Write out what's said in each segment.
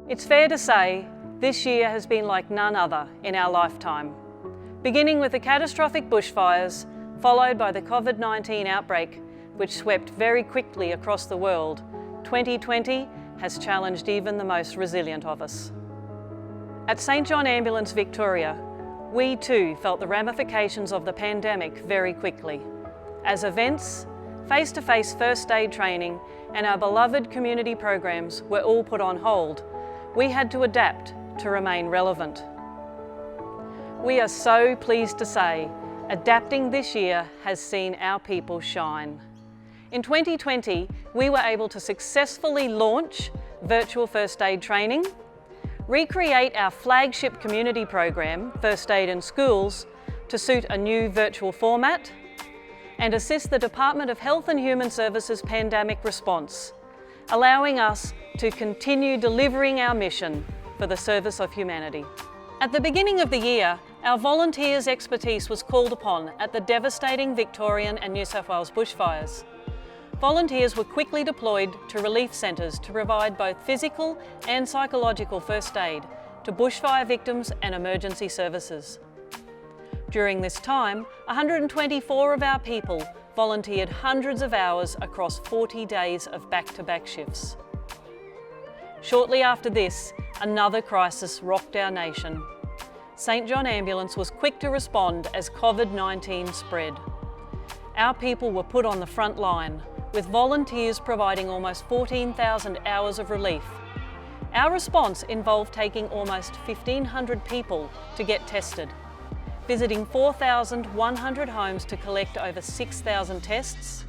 It's fair to say this year has been like none other in our lifetime. Beginning with the catastrophic bushfires, followed by the COVID-19 outbreak, which swept very quickly across the world, 2020 has challenged even the most resilient of us. At St John Ambulance Victoria, we too felt the ramifications of the pandemic very quickly. As events, face-to-face first aid training and our beloved community programs were all put on hold, we had to adapt to remain relevant. We are so pleased to say, adapting this year has seen our people shine. In 2020, we were able to successfully launch virtual first aid training, recreate our flagship community program, First Aid in Schools, to suit a new virtual format, and assist the Department of Health and Human Services pandemic response, allowing us to continue delivering our mission for the service of humanity. At the beginning of the year, our volunteers' expertise was called upon at the devastating Victorian and New South Wales bushfires. Volunteers were quickly deployed to relief centres to provide both physical and psychological first aid to bushfire victims and emergency services. During this time, 124 of our people volunteered hundreds of hours across 40 days of back-to-back shifts. Shortly after this, another crisis rocked our nation. St John Ambulance was quick to respond as COVID-19 spread. Our people were put on the front line, with volunteers providing almost 14,000 hours of relief. Our response involved taking almost 1,500 people to get tested, visiting 4,100 homes to collect over 6,000 tests,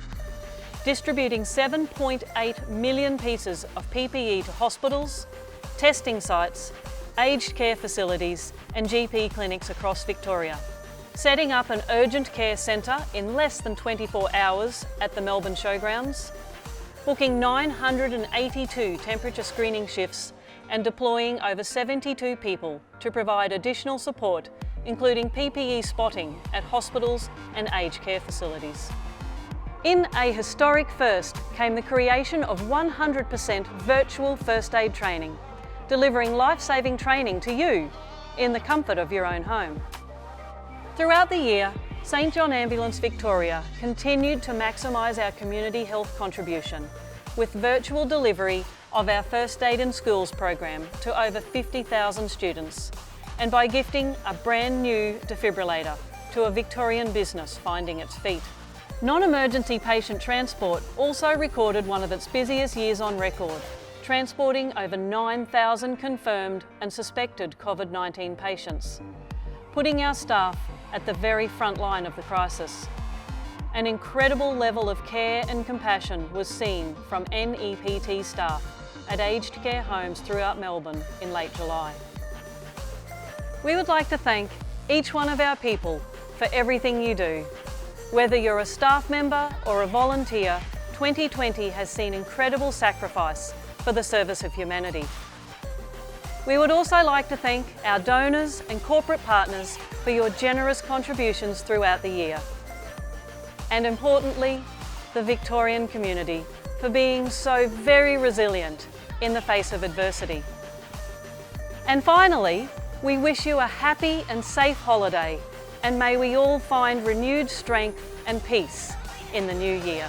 distributing 7.8 million pieces of PPE to hospitals, testing sites, aged care facilities and GP clinics across Victoria, setting up an urgent care centre in less than 24 hours at the Melbourne Showgrounds, booking 982 temperature screening shifts and deploying over 72 people to provide additional support, including PPE spotting at hospitals and aged care facilities. In a historic first came the creation of 100% virtual first aid training, delivering life-saving training to you in the comfort of your own home. Throughout the year, St John Ambulance Victoria continued to maximise our community health contribution with virtual delivery of our First Aid in Schools program to over 50,000 students, and by gifting a brand new defibrillator to a Victorian business finding its feet. Non-emergency patient transport also recorded one of its busiest years on record, transporting over 9,000 confirmed and suspected COVID-19 patients, putting our staff at the very front line of the crisis. An incredible level of care and compassion was seen from NEPT staff at aged care homes throughout Melbourne in late July. We would like to thank each one of our people for everything you do. Whether you're a staff member or a volunteer, 2020 has seen incredible sacrifice for the service of humanity. We would also like to thank our donors and corporate partners for your generous contributions throughout the year. And importantly, the Victorian community for being so very resilient in the face of adversity. And finally, we wish you a happy and safe holiday, and may we all find renewed strength and peace in the new year.